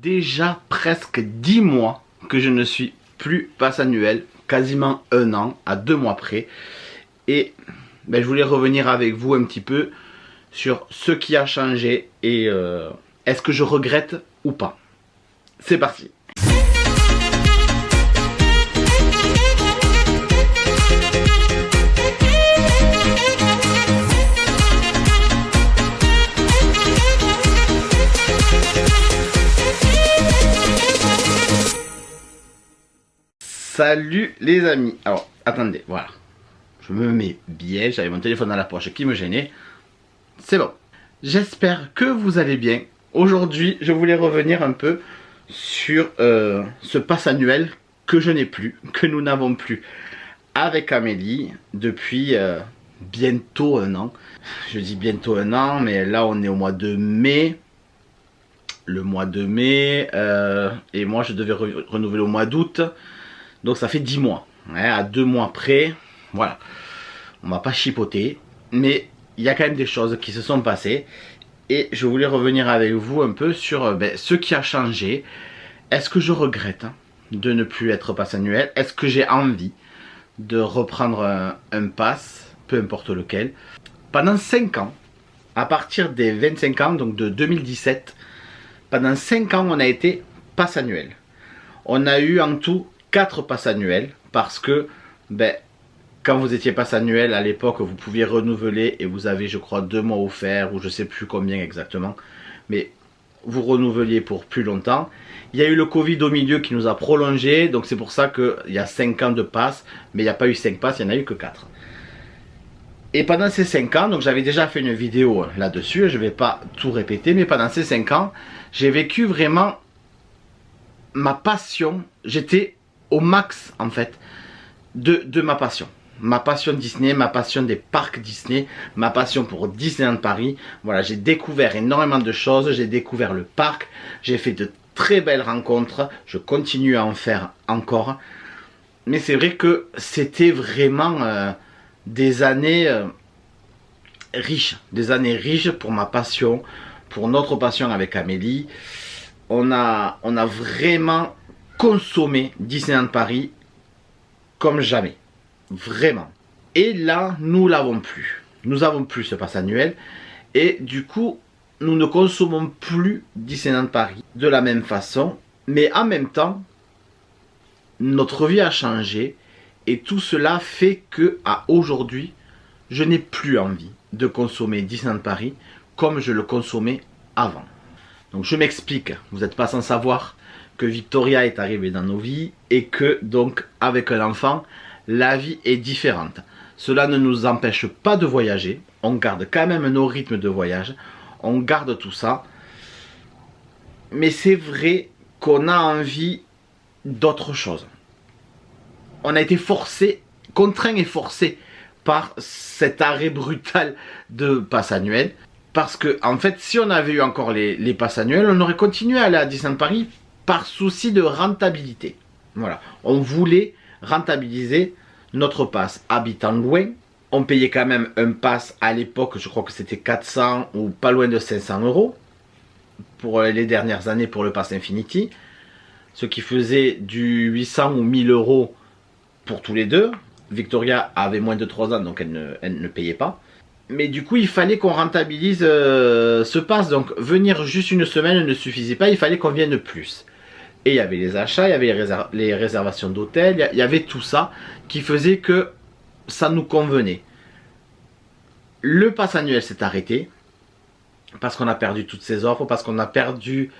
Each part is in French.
déjà presque 10 mois que je ne suis plus pass annuel, quasiment un an, à 2 mois près. Et je voulais revenir avec vous un petit peu sur ce qui a changé et est-ce que je regrette ou pas. C'est parti. Salut les amis. Alors attendez, voilà. Je me mets bien, j'avais mon téléphone dans la poche qui me gênait. C'est bon. J'espère que vous allez bien. Aujourd'hui, je voulais revenir un peu sur ce pass annuel que je n'ai plus, que nous n'avons plus avec Amélie depuis bientôt un an. Je dis bientôt un an, mais là on est au mois de mai. Le mois de mai, et moi je devais renouveler au mois d'août. Donc ça fait 10 mois, ouais, à 2 mois près, voilà. On m'a pas chipoté, mais il y a quand même des choses qui se sont passées. Et je voulais revenir avec vous un peu sur ce qui a changé. Est-ce que je regrette de ne plus être pass annuel? Est-ce que j'ai envie de reprendre un pass, peu importe lequel? Pendant 5 ans, à partir des 25 ans, donc de 2017, pendant 5 ans on a été pass annuel. On a eu en tout 4 passes annuels parce que quand vous étiez pass annuel à l'époque vous pouviez renouveler et vous avez je crois 2 mois offerts ou je sais plus combien exactement, mais vous renouvelliez pour plus longtemps. Il y a eu le Covid au milieu qui nous a prolongé, donc c'est pour ça qu'il y a 5 ans de pass, mais il n'y a pas eu 5 passes, il n'y en a eu que 4. Et pendant ces 5 ans, donc j'avais déjà fait une vidéo là-dessus, je ne vais pas tout répéter, mais pendant ces 5 ans j'ai vécu vraiment ma passion. J'étais au max en fait de ma passion. Ma passion Disney, ma passion des parcs Disney, ma passion pour Disneyland Paris. Voilà, j'ai découvert énormément de choses, j'ai découvert le parc, j'ai fait de très belles rencontres, je continue à en faire encore. Mais c'est vrai que c'était vraiment des années riches pour ma passion, pour notre passion avec Amélie. On a vraiment consommer Disneyland Paris comme jamais, vraiment. Et là nous l'avons plus, nous avons plus ce pass annuel et du coup nous ne consommons plus Disneyland Paris de la même façon, mais en même temps notre vie a changé et tout cela fait que à aujourd'hui je n'ai plus envie de consommer Disneyland Paris comme je le consommais avant. Donc je m'explique, vous n'êtes pas sans savoir que Victoria est arrivée dans nos vies et que donc avec un enfant la vie est différente. Cela ne nous empêche pas de voyager, on garde quand même nos rythmes de voyage, on garde tout ça, mais c'est vrai qu'on a envie d'autre chose. On a été forcé, contraint et forcé par cet arrêt brutal de pass annuel, parce que en fait si on avait eu encore les passes annuels, on aurait continué à aller à Disneyland Paris par souci de rentabilité. Voilà, on voulait rentabiliser notre pass. Habitant loin, on payait quand même un pass à l'époque, je crois que c'était 400 ou pas loin de 500 € pour les dernières années pour le pass Infinity, ce qui faisait du 800 ou 1000 € pour tous les deux. Victoria avait moins de 3 ans donc elle ne payait pas. Mais du coup il fallait qu'on rentabilise ce pass, donc venir juste une semaine ne suffisait pas, il fallait qu'on vienne plus. Et il y avait les achats, il y avait les réservations d'hôtel, il y avait tout ça qui faisait que ça nous convenait. Le pass annuel s'est arrêté parce qu'on a perdu toutes ces offres, parce qu'on a perdu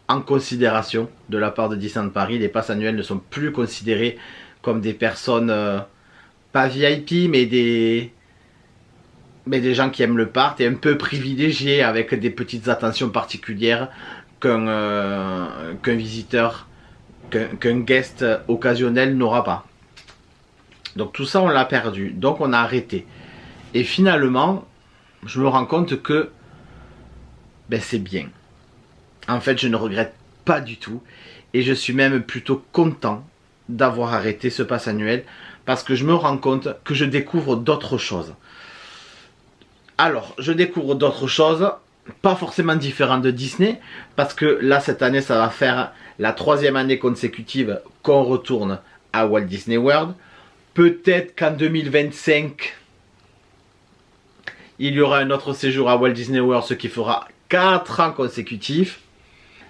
en considération de la part de Disneyland Paris. Les passes annuels ne sont plus considérés comme des personnes pas VIP mais des gens qui aiment le parc et un peu privilégiés avec des petites attentions particulières qu'un visiteur, qu'un guest occasionnel n'aura pas. Donc tout ça on l'a perdu, donc on a arrêté. Et finalement je me rends compte que c'est bien. En fait je ne regrette pas du tout et je suis même plutôt content d'avoir arrêté ce pass annuel parce que je me rends compte que je découvre d'autres choses. Alors je découvre d'autres choses pas forcément différent de Disney, parce que là cette année ça va faire la 3e année consécutive qu'on retourne à Walt Disney World. Peut-être qu'en 2025 il y aura un autre séjour à Walt Disney World, ce qui fera 4 ans consécutifs.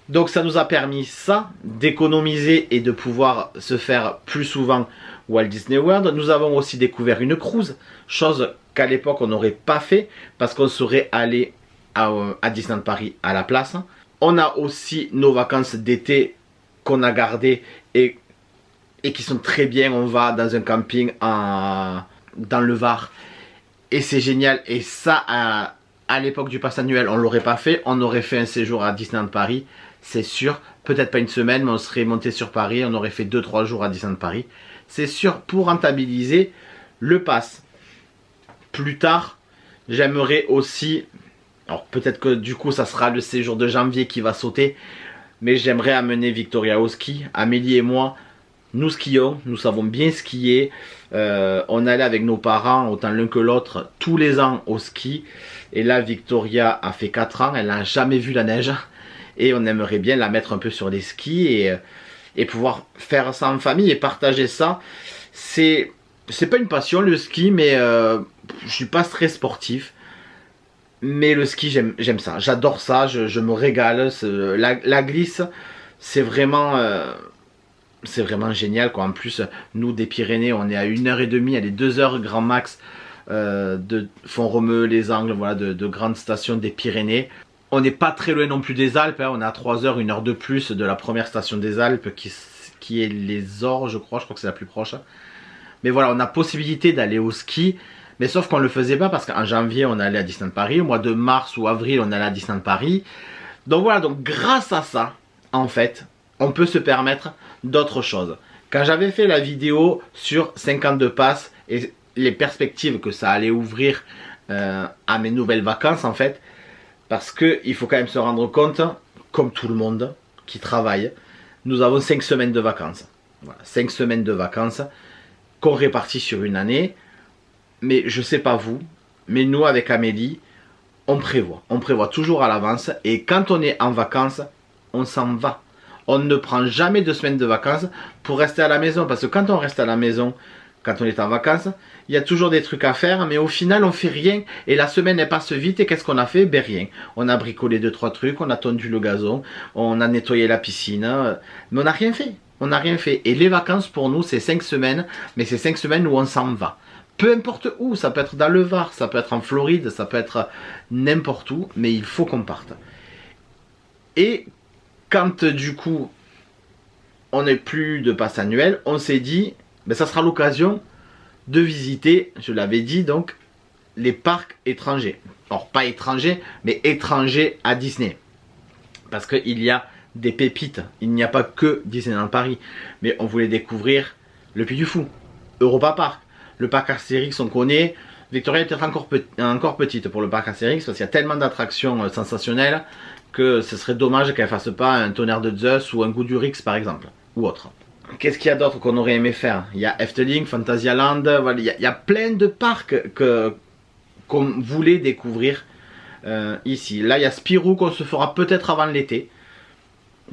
Donc ça nous a permis ça, d'économiser et de pouvoir se faire plus souvent Walt Disney World. Nous avons aussi découvert une cruise, chose qu'à l'époque on n'aurait pas fait parce qu'on serait allé à Disneyland Paris à la place. On a aussi nos vacances d'été qu'on a gardées et qui sont très bien. On va dans un camping dans le Var et c'est génial. Et ça, à l'époque du pass annuel, on ne l'aurait pas fait. On aurait fait un séjour à Disneyland Paris, c'est sûr. Peut-être pas une semaine, mais on serait monté sur Paris. On aurait fait 2-3 jours à Disneyland Paris. C'est sûr, pour rentabiliser le pass. Plus tard, j'aimerais aussi... Alors peut-être que du coup ça sera le séjour de janvier qui va sauter, mais j'aimerais amener Victoria au ski. Amélie et moi, nous skions, nous savons bien skier. On allait avec nos parents, autant l'un que l'autre, tous les ans au ski. Et là Victoria a fait 4 ans, elle n'a jamais vu la neige. Et on aimerait bien la mettre un peu sur les skis et pouvoir faire ça en famille et partager ça. C'est pas une passion le ski, mais je suis pas très sportif. Mais le ski, j'aime ça. J'adore ça, je me régale. La glisse, c'est vraiment génial, quoi. En plus, nous des Pyrénées, on est à 1h30, allez 2 heures grand max de Font-Romeu, les Angles, voilà, de grandes stations des Pyrénées. On n'est pas très loin non plus des Alpes, hein. On est à 3 heures, 1 heure de plus de la première station des Alpes qui est les Ors, je crois que c'est la plus proche. Mais voilà, on a possibilité d'aller au ski. Mais sauf qu'on ne le faisait pas parce qu'en janvier on allait à Disneyland Paris, au mois de mars ou avril on allait à Disneyland Paris. Donc voilà, donc grâce à ça, en fait, on peut se permettre d'autres choses. Quand j'avais fait la vidéo sur 52 passes et les perspectives que ça allait ouvrir à mes nouvelles vacances en fait, parce qu'il faut quand même se rendre compte, comme tout le monde qui travaille, nous avons 5 semaines de vacances. Voilà, 5 semaines de vacances qu'on répartit sur une année. Mais je sais pas vous, mais nous avec Amélie, on prévoit toujours à l'avance. Et quand on est en vacances, on s'en va. On ne prend jamais 2 semaines de vacances pour rester à la maison. Parce que quand on reste à la maison, quand on est en vacances, il y a toujours des trucs à faire. Mais au final, on fait rien. Et la semaine, elle passe vite. Et qu'est-ce qu'on a fait? Ben rien. On a bricolé 2-3 trucs. On a tondu le gazon. On a nettoyé la piscine. Mais on n'a rien fait. On n'a rien fait. Et les vacances, pour nous, c'est 5 semaines. Mais c'est 5 semaines où on s'en va. Peu importe où, ça peut être dans le Var, ça peut être en Floride, ça peut être n'importe où, mais il faut qu'on parte. Et quand du coup, on n'est plus de passe annuel, on s'est dit, ben, ça sera l'occasion de visiter, je l'avais dit donc, les parcs étrangers. Alors pas étrangers, mais étrangers à Disney. Parce qu'il y a des pépites, il n'y a pas que Disneyland Paris. Mais on voulait découvrir le Puy du Fou, Europa Park. Le parc Astérix, on connaît. Victoria est peut-être encore petite pour le parc Astérix parce qu'il y a tellement d'attractions sensationnelles que ce serait dommage qu'elle fasse pas un tonnerre de Zeus ou un Goudurix par exemple, ou autre. Qu'est-ce qu'il y a d'autre qu'on aurait aimé faire? Il y a Efteling, Phantasialand, voilà, il y a plein de parcs qu'on voulait découvrir ici. Là, il y a Spirou qu'on se fera peut-être avant l'été.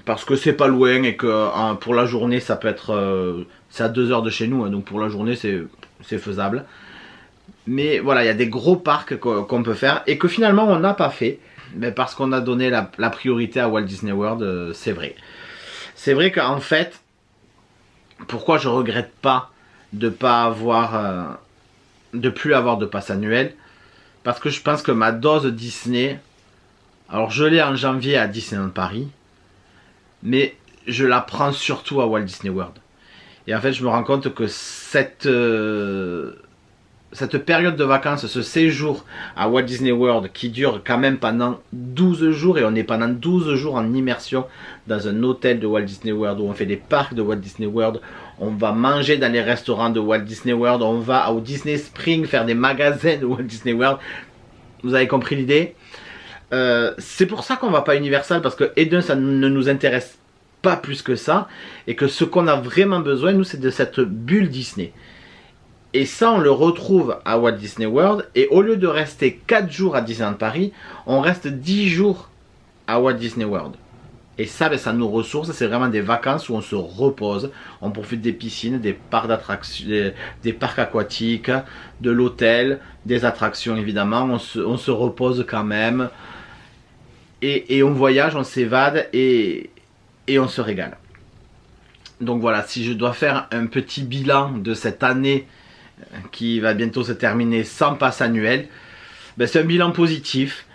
Parce que c'est pas loin et que pour la journée, ça peut être... c'est à 2 heures de chez nous, hein, donc pour la journée, c'est faisable. Mais voilà, il y a des gros parcs qu'on peut faire et que finalement, on n'a pas fait. Mais parce qu'on a donné la priorité à Walt Disney World, c'est vrai. C'est vrai qu'en fait, pourquoi je regrette pas de pas avoir... de plus avoir de pass annuel? Parce que je pense que ma dose Disney... Alors, je l'ai en janvier à Disneyland Paris. Mais je la prends surtout à Walt Disney World. Et en fait, je me rends compte que cette période de vacances, ce séjour à Walt Disney World qui dure quand même pendant 12 jours, et on est pendant 12 jours en immersion dans un hôtel de Walt Disney World où on fait des parcs de Walt Disney World, on va manger dans les restaurants de Walt Disney World, on va au Disney Spring faire des magasins de Walt Disney World. Vous avez compris l'idée? C'est pour ça qu'on va pas à Universal, parce que et ça ne nous intéresse pas plus que ça, et que ce qu'on a vraiment besoin nous c'est de cette bulle Disney. Et ça, on le retrouve à Walt Disney World. Et au lieu de rester 4 jours à Disneyland Paris, on reste 10 jours à Walt Disney World. Et ça, ben, ça nous ressource. C'est vraiment des vacances où on se repose. On profite des piscines, des parcs d'attractions, des parcs aquatiques, de l'hôtel, des attractions évidemment. On se repose quand même. Et on voyage, on s'évade et on se régale. Donc voilà, si je dois faire un petit bilan de cette année qui va bientôt se terminer sans passe annuel, ben c'est un bilan positif.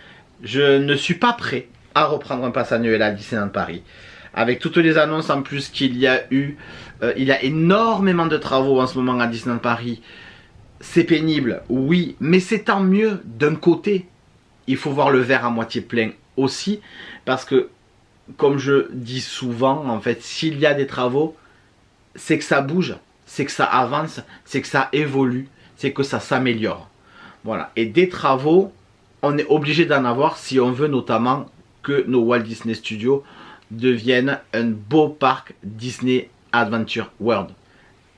Je ne suis pas prêt à reprendre un pass annuel à Disneyland Paris. Avec toutes les annonces en plus qu'il y a eu, il y a énormément de travaux en ce moment à Disneyland Paris. C'est pénible, oui, mais c'est tant mieux d'un côté. Il faut voir le verre à moitié plein aussi, parce que, comme je dis souvent, en fait, s'il y a des travaux, c'est que ça bouge, c'est que ça avance, c'est que ça évolue, c'est que ça s'améliore. Voilà, et des travaux, on est obligé d'en avoir si on veut notamment que nos Walt Disney Studios deviennent un beau parc Disney Adventure World.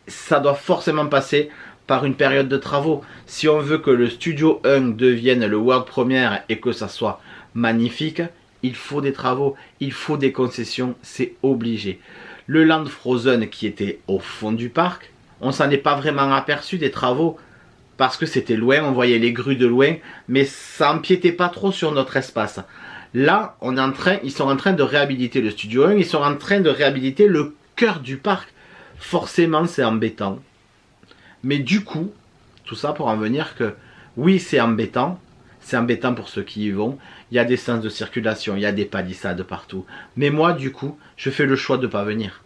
Ça doit forcément passer par une période de travaux. Si on veut que le Studio 1 devienne le World Premiere et que ça soit magnifique, il faut des travaux, il faut des concessions, c'est obligé. Le Land Frozen qui était au fond du parc, on s'en est pas vraiment aperçu des travaux parce que c'était loin, on voyait les grues de loin, mais ça empiétait pas trop sur notre espace. Là, ils sont en train de réhabiliter le Studio 1, ils sont en train de réhabiliter le cœur du parc. Forcément, c'est embêtant. Mais du coup, tout ça pour en venir que, oui, c'est embêtant pour ceux qui y vont. Il y a des sens de circulation, il y a des palissades partout. Mais moi, du coup, je fais le choix de ne pas venir.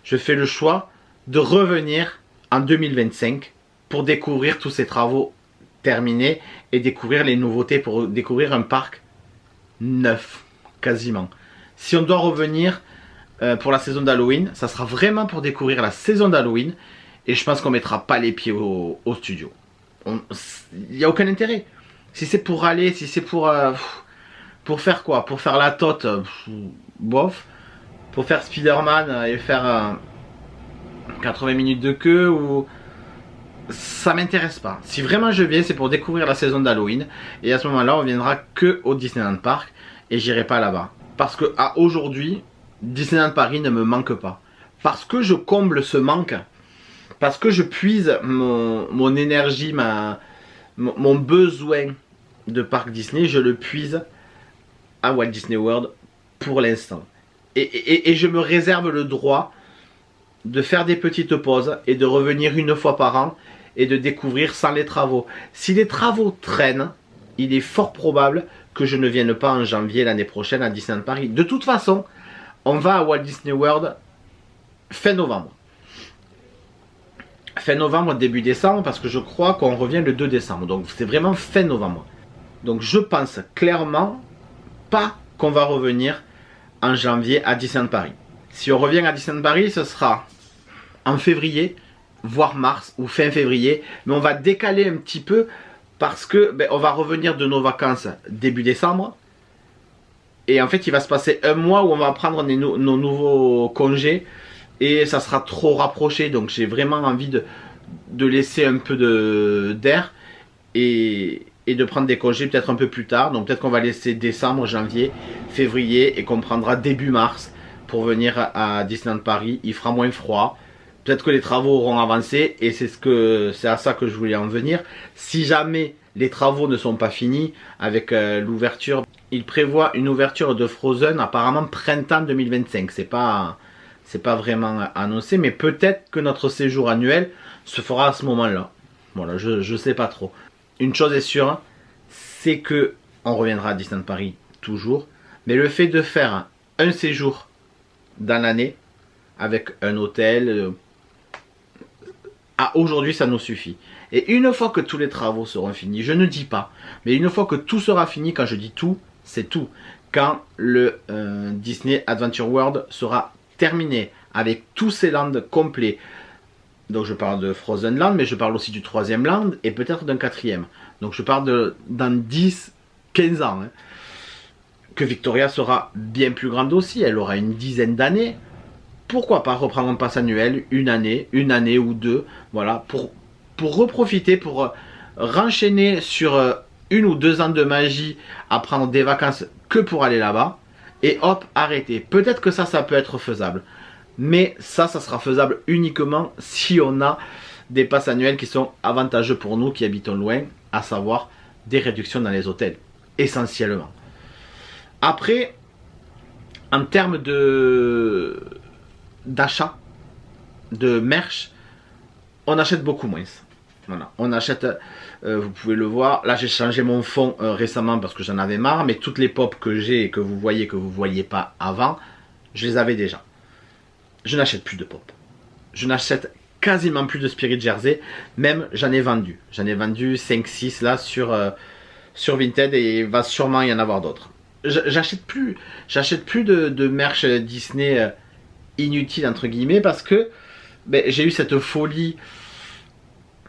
Je fais le choix de revenir en 2025 pour découvrir tous ces travaux terminés et découvrir les nouveautés, pour découvrir un parc neuf, quasiment. Si on doit revenir pour la saison d'Halloween, ça sera vraiment pour découvrir la saison d'Halloween. Et je pense qu'on ne mettra pas les pieds au studio. Il n'y a aucun intérêt. Si c'est pour aller, si c'est pour faire quoi? Pour faire la tote, bof. Pour faire Spider-Man et faire 80 minutes de queue, ou... ça m'intéresse pas. Si vraiment je viens, c'est pour découvrir la saison d'Halloween. Et à ce moment-là, on viendra que au Disneyland Park. Et j'irai pas là-bas. Parce que à aujourd'hui, Disneyland Paris ne me manque pas. Parce que je comble ce manque. Parce que je puise mon énergie, mon besoin de parc Disney, je le puise à Walt Disney World pour l'instant. Et je me réserve le droit de faire des petites pauses et de revenir une fois par an et de découvrir sans les travaux. Si les travaux traînent, il est fort probable que je ne vienne pas en janvier l'année prochaine à Disneyland Paris. De toute façon, on va à Walt Disney World fin novembre. Fin novembre, début décembre, parce que je crois qu'on revient le 2 décembre. Donc c'est vraiment fin novembre. Donc je pense clairement pas qu'on va revenir en janvier à Disneyland Paris. Si on revient à Disneyland Paris, ce sera en février, voire mars ou fin février. Mais on va décaler un petit peu parce que on va revenir de nos vacances début décembre. Et en fait, il va se passer un mois où on va prendre nos nouveaux congés. Et ça sera trop rapproché. Donc j'ai vraiment envie de laisser un peu d'air. Et de prendre des congés peut-être un peu plus tard. Donc peut-être qu'on va laisser décembre, janvier, février. Et qu'on prendra début mars pour venir à Disneyland Paris. Il fera moins froid. Peut-être que les travaux auront avancé. Et c'est à ça que je voulais en venir. Si jamais les travaux ne sont pas finis avec l'ouverture. Il prévoit une ouverture de Frozen apparemment printemps 2025. C'est pas vraiment annoncé. Mais peut-être que notre séjour annuel se fera à ce moment-là. Voilà, je sais pas trop. Une chose est sûre, c'est que on reviendra à Disneyland Paris toujours. Mais le fait de faire un séjour dans l'année avec un hôtel, à aujourd'hui ça nous suffit. Et une fois que tous les travaux seront finis, je ne dis pas, mais une fois que tout sera fini, quand je dis tout, c'est tout. Quand le Disney Adventure World sera terminé avec tous ces lands complets. Donc je parle de Frozen Land, mais je parle aussi du 3e land et peut-être d'un 4e. Donc je parle dans 10-15 ans. Hein, que Victoria sera bien plus grande aussi, elle aura une dizaine d'années. Pourquoi pas reprendre un pass annuel, une année ou deux, voilà, pour pour reprofiter, pour renchaîner sur 1 ou 2 ans de magie à prendre des vacances que pour aller là-bas. Et hop, arrêter. Peut-être que ça peut être faisable. Mais ça sera faisable uniquement si on a des passes annuelles qui sont avantageux pour nous qui habitons loin, à savoir des réductions dans les hôtels, essentiellement. Après, en termes d'achat, de merch, on achète beaucoup moins. Voilà, on achète, vous pouvez le voir, là j'ai changé mon fond récemment parce que j'en avais marre, mais toutes les pop que j'ai et que vous voyez pas avant, je les avais déjà. Je n'achète plus de pop. Je n'achète quasiment plus de Spirit Jersey, même j'en ai vendu. J'en ai vendu 5-6 là sur Vinted et il va sûrement y en avoir d'autres. J'achète plus de merch Disney inutile entre guillemets parce que ben, j'ai eu cette folie,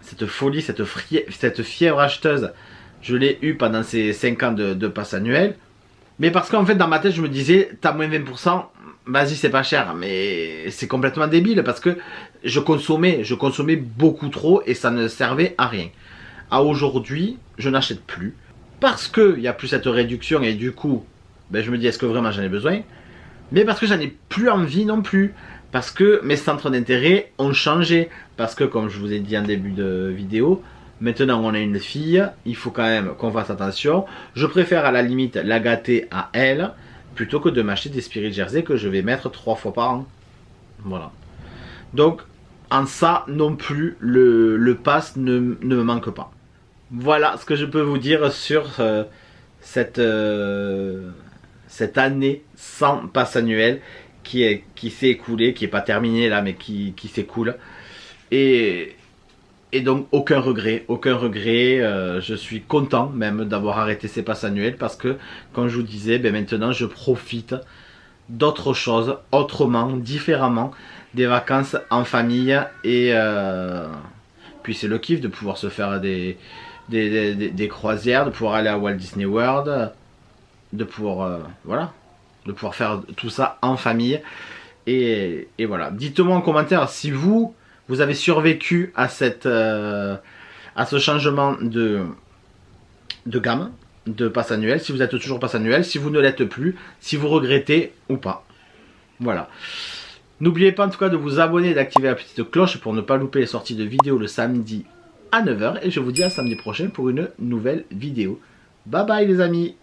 cette fièvre acheteuse. Je l'ai eu pendant ces 5 ans de passe annuelle. Mais parce qu'en fait dans ma tête je me disais, t'as moins 20%, vas-y c'est pas cher. Mais c'est complètement débile parce que je consommais beaucoup trop et ça ne servait à rien. À aujourd'hui, je n'achète plus. Parce qu'il n'y a plus cette réduction et du coup, ben je me dis est-ce que vraiment j'en ai besoin? Mais parce que j'en ai plus envie non plus. Parce que mes centres d'intérêt ont changé. Parce que comme je vous ai dit en début de vidéo, maintenant on a une fille, il faut quand même qu'on fasse attention. Je préfère à la limite la gâter à elle, plutôt que de m'acheter des Spirit Jersey que je vais mettre 3 fois par an. Voilà. Donc en ça non plus, le pass ne me manque pas. Voilà ce que je peux vous dire sur cette année sans pass annuel qui s'est écoulée, qui n'est pas terminée là, mais qui s'écoule. Et donc aucun regret. Je suis content même d'avoir arrêté ces passes annuels parce que, comme je vous disais, ben maintenant je profite d'autres choses, autrement, différemment, des vacances en famille et puis c'est le kiff de pouvoir se faire des croisières, de pouvoir aller à Walt Disney World, de pouvoir voilà, de pouvoir faire tout ça en famille et voilà. Dites-moi en commentaire si vous avez survécu à ce changement de gamme de passe annuel, si vous êtes toujours passe annuel, si vous ne l'êtes plus, si vous regrettez ou pas. Voilà. N'oubliez pas en tout cas de vous abonner et d'activer la petite cloche pour ne pas louper les sorties de vidéos le samedi à 9 h. Et je vous dis à samedi prochain pour une nouvelle vidéo. Bye bye les amis.